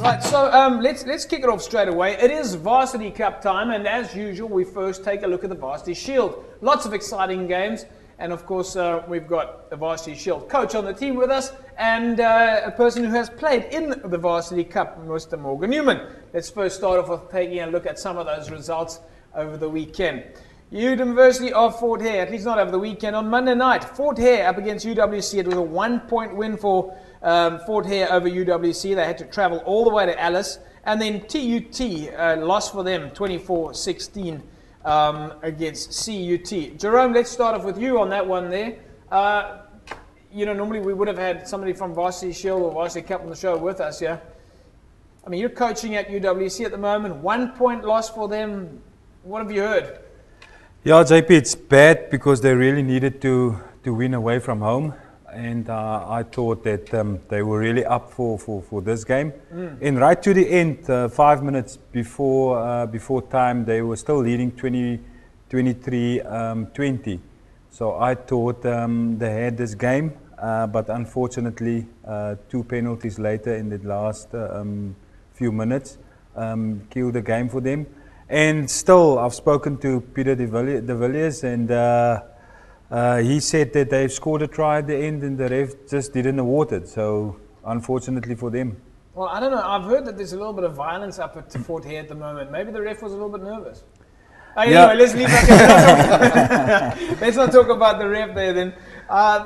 Right, so let's kick it off straight away. It is Varsity Cup time, and as usual, we first take a look at the Varsity Shield. Lots of exciting games, and of course, we've got the Varsity Shield coach on the team with us, and a person who has played in the Varsity Cup, Mr. Morgan Newman. Let's first start off with taking a look at some of those results over the weekend. University of Fort Hare, at least not over the weekend, on Monday night, Fort Hare up against UWC. It was a 1-point win for Fort Hare over UWC. They had to travel all the way to Alice. And then TUT lost for them 24-16 against CUT. Jerome, let's start off with you on that one there. Normally we would have had somebody from Varsity Shield or Varsity Cup on the show with us, yeah? I mean, you're coaching at UWC at the moment. 1-point loss for them. What have you heard? Yeah, JP, it's bad because they really needed to win away from home. And I thought that they were really up for this game. And right to the end, 5 minutes before time, they were still leading 23-20. So I thought they had this game, but unfortunately, 2 penalties later in the last few minutes killed the game for them. And still, I've spoken to Peter de Villiers, and he said that they've scored a try at the end and the ref just didn't award it. So, unfortunately for them. Well, I don't know. I've heard that there's a little bit of violence up at Fort Hare at the moment. Maybe the ref was a little bit nervous. Anyway, let's leave that. Let's not talk about the ref there then.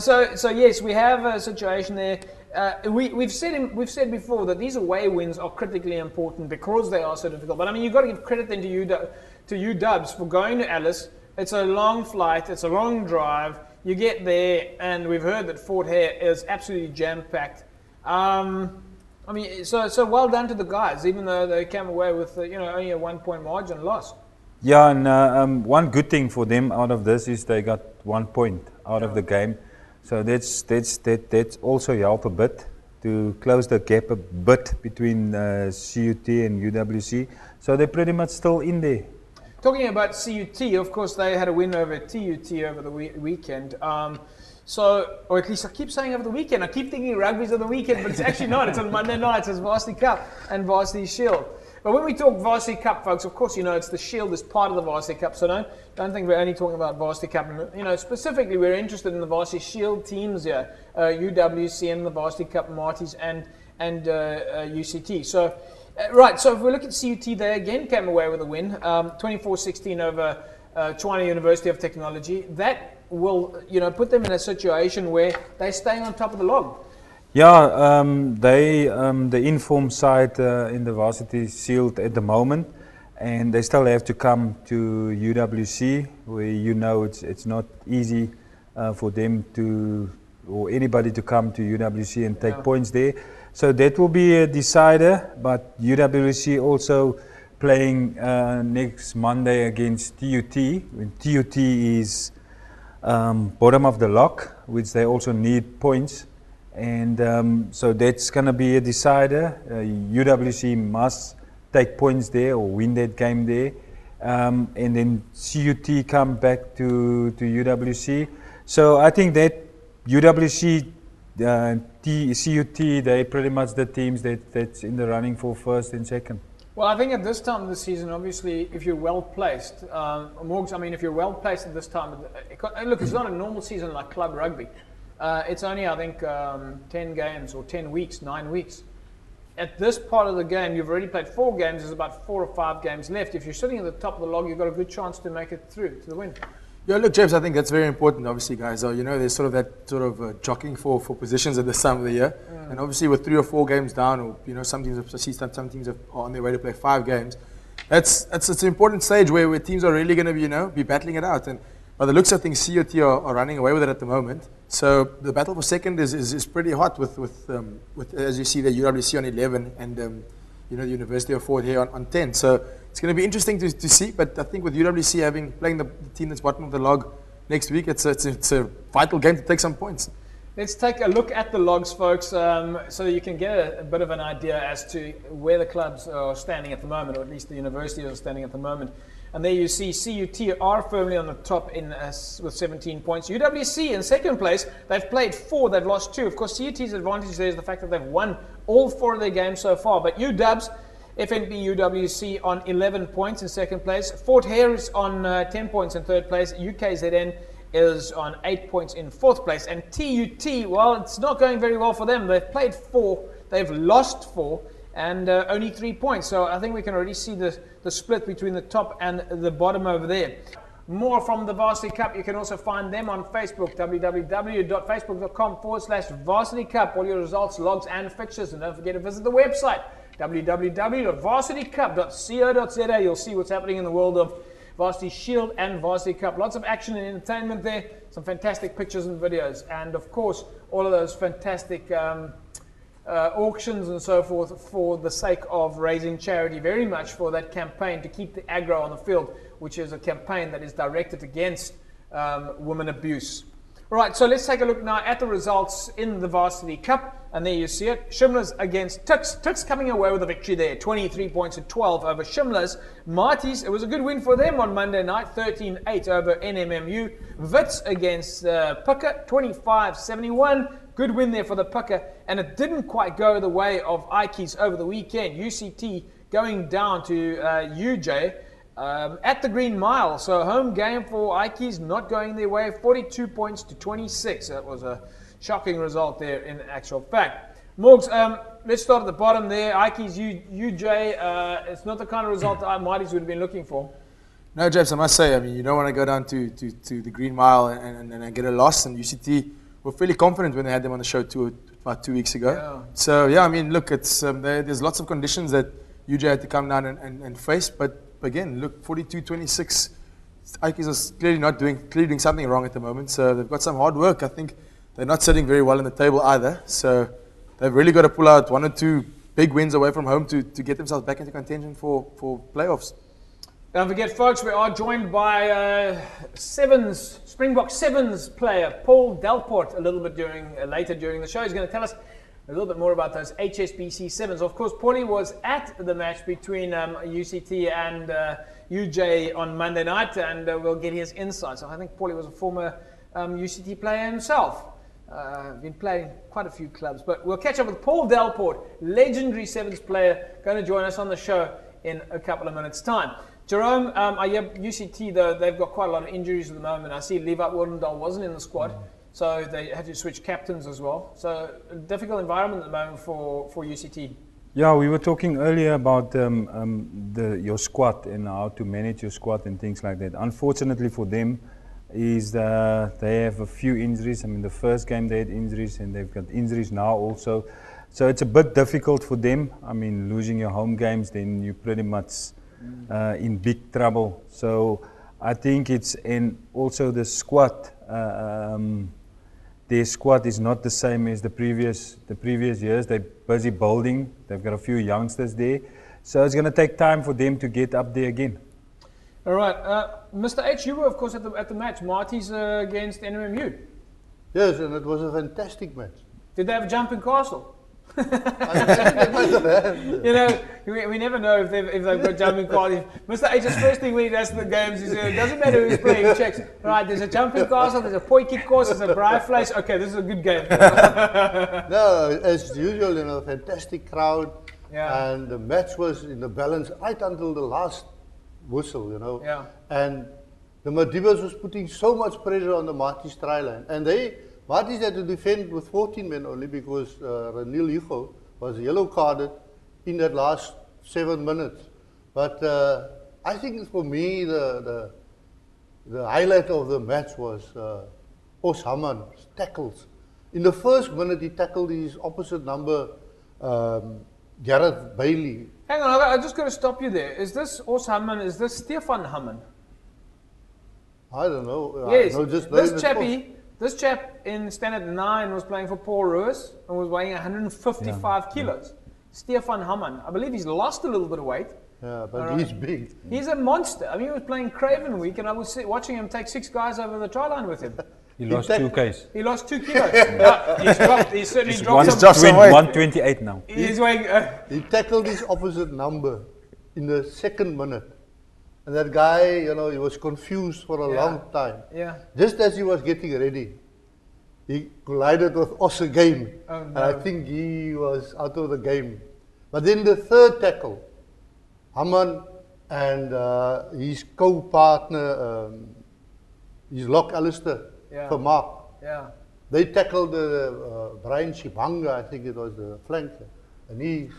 So yes, we have a situation there. We've said before that these away wins are critically important because they are so difficult. But I mean, you've got to give credit then to you Dubs for going to Alice. It's a long flight, it's a long drive. You get there, and we've heard that Fort Hare is absolutely jam-packed. I mean, so well done to the guys, even though they came away with only a 1-point margin loss. Yeah, and one good thing for them out of this is they got 1 point out of the game. So that's also helped a bit to close the gap a bit between CUT and UWC. So they're pretty much still in there. Talking about CUT, of course, they had a win over TUT over the weekend. Or at least I keep saying over the weekend. I keep thinking rugby's on the weekend, but it's actually not. It's on Monday nights. It's Varsity Cup and Varsity Shield. But when we talk Varsity Cup, folks, of course, it's the Shield is part of the Varsity Cup. So don't think we're only talking about Varsity Cup. Specifically, we're interested in the Varsity Shield teams here, UWC and the Varsity Cup Marties and UCT. So. Right, so if we look at CUT, they again came away with a win, 24-16 over Tshwane University of Technology. That will, put them in a situation where they're staying on top of the log. Yeah, they the informed side in the Varsity Shield at the moment, and they still have to come to UWC, where it's not easy for them or anybody to come to UWC and take points there. So that will be a decider, but UWC also playing next Monday against TUT. When TUT is bottom of the lock, which they also need points. And so that's going to be a decider. UWC must take points there or win that game there. And then CUT come back to UWC. So I think that UWC, CUT, they pretty much the teams that's in the running for first and second. Well, I think at this time of the season, obviously, if you're well placed, Morgs, I mean, if you're well placed at this time, look, it's not a normal season like club rugby. It's only, I think, 10 games or 10 weeks, 9 weeks. At this part of the game, you've already played 4 games. There's about 4 or 5 games left. If you're sitting at the top of the log, you've got a good chance to make it through to the win. Yeah, look, James, I think that's very important, obviously, guys. There's sort of that jockeying for positions at this time of the year. And obviously with 3 or 4 games down, or some teams are on their way to play 5 games, it's an important stage where teams are really going to be battling it out. And by the looks of things, CUT are running away with it at the moment. So the battle for second is pretty hot with as you see, the UWC on 11 and the University of Fort Hare on 10. So it's going to be interesting to see, but I think with UWC playing the team that's bottom of the log next week, it's a vital game to take some points. Let's take a look at the logs, folks, so you can get a bit of an idea as to where the clubs are standing at the moment, or at least the universities are standing at the moment. And there you see CUT are firmly on the top with 17 points. UWC in second place. They've played 4, they've lost 2. Of course, CUT's advantage there is the fact that they've won all 4 of their games so far. But UW's, FNB UWC on 11 points in second place. Fort Hare is on 10 points in third place. UKZN is on 8 points in fourth place. And TUT, well, it's not going very well for them. They've played 4, they've lost 4, and only 3 points. So I think we can already see the split between the top and the bottom over there. More from the Varsity Cup. You can also find them on Facebook, www.facebook.com/Varsity Cup. All your results, logs, and fixtures. And don't forget to visit the website, www.varsitycup.co.za. You'll see what's happening in the world of Varsity Shield and Varsity Cup. Lots of action and entertainment there. Some fantastic pictures and videos. And of course, all of those fantastic auctions and so forth for the sake of raising charity, very much for that campaign to keep the aggro on the field, which is a campaign that is directed against women abuse. All right, so let's take a look now at the results in the Varsity Cup. And there you see it. Shimla's against Tuks. Tuks coming away with a victory there. 23 points to 12 over Shimla's. Marties, it was a good win for them on Monday night. 13-8 over NMMU. Wits against Pucker. 25-71. Good win there for the Pucker. And it didn't quite go the way of Ikes over the weekend. UCT going down to UJ at the Green Mile. So home game for Ikes, not going their way. 42 points to 26. That was a shocking result there in actual fact. Morgs, let's start at the bottom there. Ikes, UJ, it's not the kind of result that Marties would have been looking for. No, James, I must say, I mean, you don't want to go down to the Green Mile and get a loss. And UCT were fairly confident when they had them on the show about 2 weeks ago. Yeah. So, yeah, I mean, look, it's there's lots of conditions that UJ had to come down and face. But again, look, 42-26, Ikes is clearly doing something wrong at the moment. So they've got some hard work. I think they're not sitting very well in the table either. So they've really got to pull out 1 or 2 big wins away from home to get themselves back into contention for playoffs. Don't forget, folks, we are joined by Springbok Sevens player Paul Delport a little bit later during the show. He's going to tell us a little bit more about those HSBC Sevens. Of course, Paulie was at the match between UCT and UJ on Monday night, and we'll get his insights. I think Paulie was a former UCT player himself. Been playing quite a few clubs, but we'll catch up with Paul Delport, legendary Sevens player, going to join us on the show in a couple of minutes' time. Jerome, UCT, though, they've got quite a lot of injuries at the moment. I see Levi Wardendal wasn't in the squad, so they had to switch captains as well. So a difficult environment at the moment for UCT. Yeah, we were talking earlier about your squad and how to manage your squad and things like that. Unfortunately for them, is they have a few injuries. I mean, the first game they had injuries, and they've got injuries now also. So it's a bit difficult for them. I mean, losing your home games, then you're pretty much in big trouble. So I think and also the squad, their squad is not the same as the previous years. They're busy building. They've got a few youngsters there. So it's going to take time for them to get up there again. All right, Mr. H, you were of course at the match, Marties against NMMU. Yes, and it was a fantastic match. Did they have a jumping castle? I think they might have had. You know, we never know if they've got jumping castle. Mr. H's first thing when he does the games is it doesn't matter who's playing, he checks. Right, there's a jumping castle, there's a potjie course, there's a braai vleis. Okay, this is a good game. No, as usual, you know, fantastic crowd. Yeah. And the match was in the balance right until the last whistle, you know. Yeah. And the Madivas was putting so much pressure on the Marties try line. And Marties had to defend with 14 men only because Ranil Hugo was yellow carded in that last 7 minutes. But I think for me the highlight of the match was Os Hamman's tackles. In the first minute he tackled his opposite number, Gareth Bailey. Hang on, I just got to stop you there. Is this Os Hamman? Is this Stefan Hamman? I don't know. Yes, I know just this chap in Standard 9 was playing for Paul Roos and was weighing 155 kilos. Stefan Hamman. I believe he's lost a little bit of weight. Yeah, but he's big. He's a monster. I mean, he was playing Craven Week and I was watching him take 6 guys over the try line with him. He lost 2 kgs. He lost 2 kilos. He's certainly dropped some weight. 128 now. He's weighing... He tackled his opposite number in the second minute. And that guy, you know, he was confused for a long time. Yeah. Just as he was getting ready, he collided with Os again. Oh, no. And I think he was out of the game. But then the third tackle, Haman and his co-partner, his Lock Alistair, for Mark. Yeah. They tackled Brian Shibanga, I think it was the flanker, and his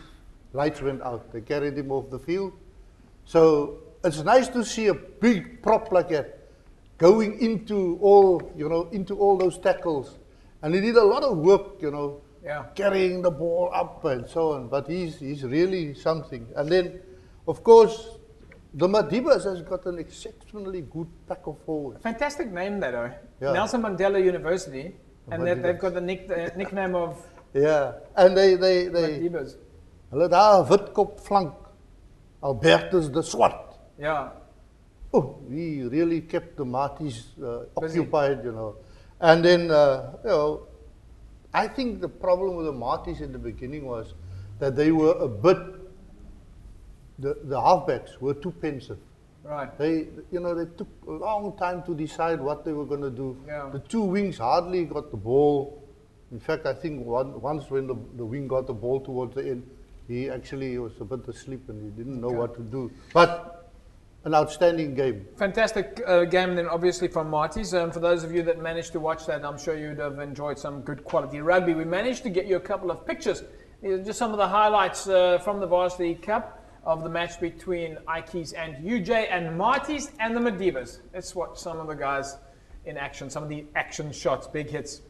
lights went out. They carried him off the field. So it's nice to see a big prop like that going into all, you know, into all those tackles. And he did a lot of work, you know, carrying the ball up and so on. But he's really something. And then, of course, the Madibas has got an exceptionally good pack of forwards. Fantastic name, that though. Nelson Mandela University, and they've got the nickname of. Yeah, and they Madibas. Hulle daar Witkop flank, Albertus de Swart. Yeah. Oh, he really kept the Marties occupied, you know. And then, you know, I think the problem with the Marties in the beginning was that they were a bit, the halfbacks were too pensive. Right. They, you know, they took a long time to decide what they were going to do. Yeah. The two wings hardly got the ball. In fact, I think once when the wing got the ball towards the end, he actually was a bit asleep and he didn't know what to do. But an outstanding game. Fantastic game then obviously from Marty's. For those of you that managed to watch that, I'm sure you'd have enjoyed some good quality rugby. We managed to get you a couple of pictures. These are just some of the highlights from the Varsity Cup of the match between Ikes and UJ and Marty's and the Madibas. Let's watch some of the guys in action, some of the action shots, big hits.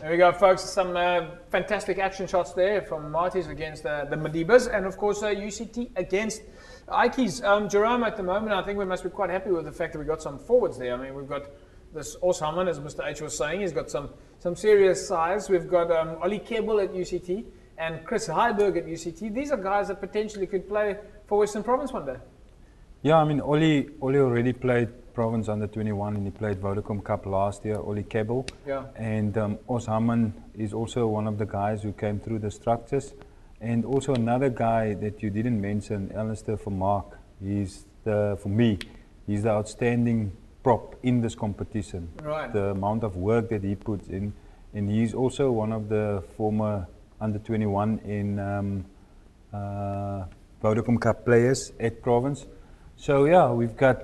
There we go, folks. Some fantastic action shots there from Marty's against the Madibas, and of course UCT against Ikes. Jerome, at the moment, I think we must be quite happy with the fact that we got some forwards there. I mean, we've got this Oshaman, as Mr. H was saying, he's got some serious size. We've got Oli Kebel at UCT and Chris Heiberg at UCT. These are guys that potentially could play for Western Province one day. Yeah, I mean, Oli already played Province under 21 and he played Vodacom Cup last year, Oli Kebel. Yeah. And Os Hammond is also one of the guys who came through the structures. And also another guy that you didn't mention, Alistair for Mark. For me, he's the outstanding prop in this competition. Right. The amount of work that he puts in. And he's also one of the former under 21 in Vodacom Cup players at Province. So yeah, we've got,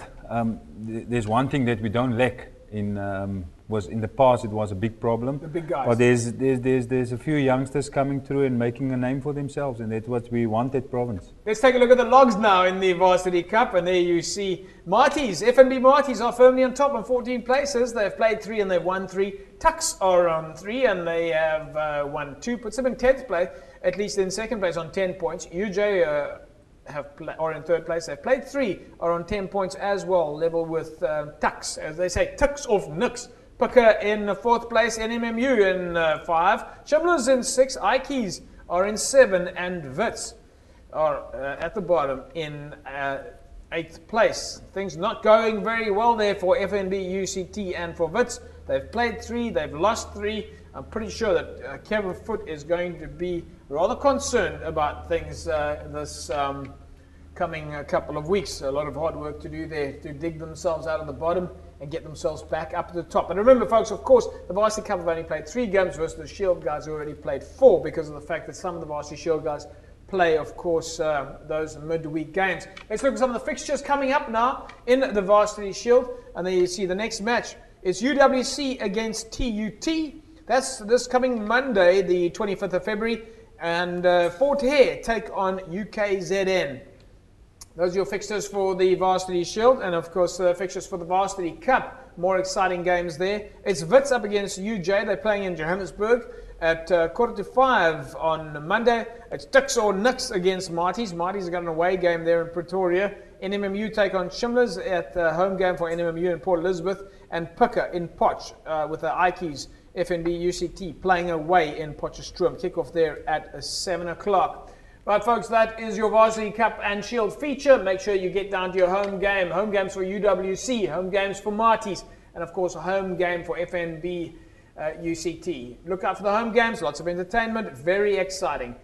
there's one thing that we don't lack in, was in the past it was a big problem. The big guys. But there's a few youngsters coming through and making a name for themselves, and that's what we want at Province. Let's take a look at the logs now in the Varsity Cup, and there you see Marty's, FNB Marty's are firmly on top on 14 places. They've played 3 and they've won 3. Tucks are on 3 and they have won 2. Puts them in 10th place, at least in 2nd place on 10 points. UJ are in 3rd place. They've played 3, are on 10 points as well, level with Tucks. As they say, Tucks off Nux. Pucker in 4th place, NMMU in 5, Shimlers in 6, Ikeys are in 7, and Wits are at the bottom in 8th place. Things not going very well there for FNB, UCT, and for Wits. They've played 3, they've lost 3. I'm pretty sure that Kevin Foote is going to be rather concerned about things this coming couple of weeks. A lot of hard work to do there to dig themselves out of the bottom and get themselves back up to the top. And remember, folks, of course, the Varsity Cup have only played 3 games versus the Shield guys who already played 4 because of the fact that some of the Varsity Shield guys play, of course, those midweek games. Let's look at some of the fixtures coming up now in the Varsity Shield. And there you see the next match is UWC against TUT. That's this coming Monday, the 25th of February. And Fort Hare take on UKZN. Those are your fixtures for the Varsity Shield, and of course the fixtures for the Varsity Cup. More exciting games there. It's Wits up against UJ. They're playing in Johannesburg at 4:45 on Monday. It's Tuks or Nix against Marties. Marties have got an away game there in Pretoria. NMMU take on Shimlers at the home game for NMMU in Port Elizabeth, and Pucker in Potch with the Ikeys, FNB UCT playing away in Potchefstroom. Kickoff there at 7 o'clock. Right, folks, that is your Varsity Cup and Shield feature. Make sure you get down to your home game. Home games for UWC, home games for Marties, and of course a home game for FNB UCT. Look out for the home games, lots of entertainment, very exciting.